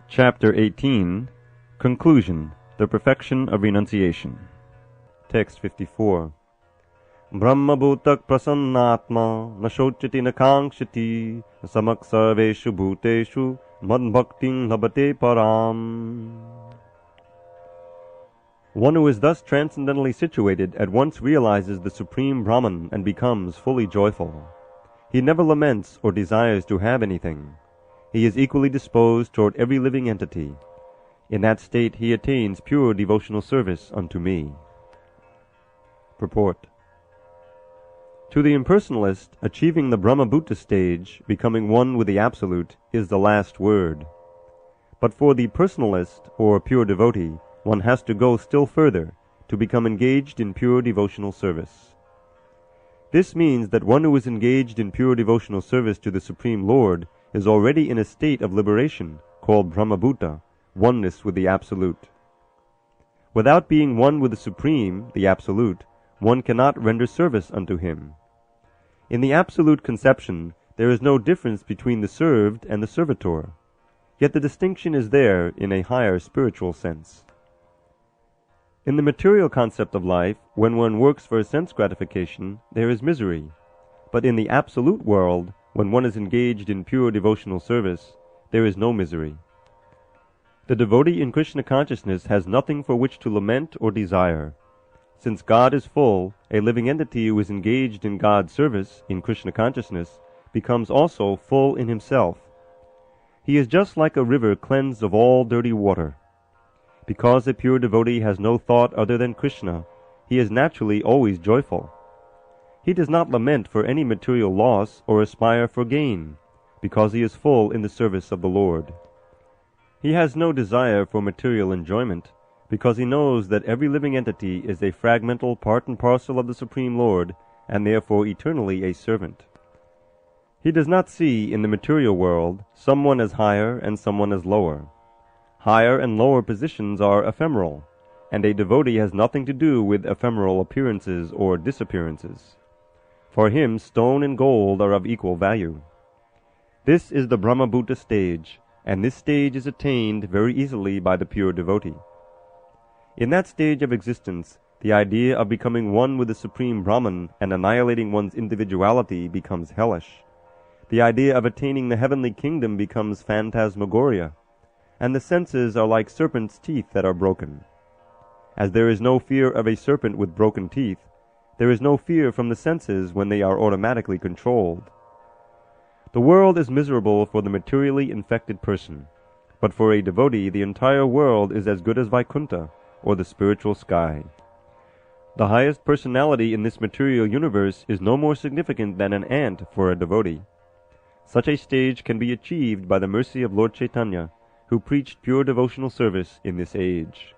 Chapter 18. Conclusion. The Perfection of Renunciation. Text 54. Brahma bhutak prasannatma nashochati nakangshati samak sarveshu bhuteshu madbhakting labate param. One who is thus transcendently situated at once realizes the Supreme Brahman and becomes fully joyful. He never laments or desires to have anything. He is equally disposed toward every living entity. In that state he attains pure devotional service unto me. Purport. To the impersonalist, achieving the Brahma-bhuta stage, becoming one with the Absolute, is the last word. But for the personalist, or pure devotee, one has to go still further, to become engaged in pure devotional service. This means that one who is engaged in pure devotional service to the Supreme Lord is already in a state of liberation, called Brahma-bhuta, oneness with the Absolute. Without being one with the Supreme, the Absolute, one cannot render service unto him. In the Absolute conception, there is no difference between the served and the servitor, yet the distinction is there in a higher spiritual sense. In the material concept of life, when one works for sense gratification, there is misery, but in the Absolute world, when one is engaged in pure devotional service, there is no misery. The devotee in Krishna consciousness has nothing for which to lament or desire. Since God is full, a living entity who is engaged in God's service in Krishna consciousness becomes also full in himself. He is just like a river cleansed of all dirty water. Because a pure devotee has no thought other than Krishna, he is naturally always joyful. He does not lament for any material loss or aspire for gain, because he is full in the service of the Lord. He has no desire for material enjoyment, because he knows that every living entity is a fragmental part and parcel of the Supreme Lord, and therefore eternally a servant. He does not see in the material world someone as higher and someone as lower. Higher and lower positions are ephemeral, and a devotee has nothing to do with ephemeral appearances or disappearances. For him, stone and gold are of equal value. This is the Brahma-bhuta stage, and this stage is attained very easily by the pure devotee. In that stage of existence, the idea of becoming one with the Supreme Brahman and annihilating one's individuality becomes hellish. The idea of attaining the heavenly kingdom becomes phantasmagoria, and the senses are like serpents' teeth that are broken. As there is no fear of a serpent with broken teeth, there is no fear from the senses when they are automatically controlled. The world is miserable for the materially infected person, but for a devotee the entire world is as good as Vaikuntha, or the spiritual sky. The highest personality in this material universe is no more significant than an ant for a devotee. Such a stage can be achieved by the mercy of Lord Chaitanya, who preached pure devotional service in this age.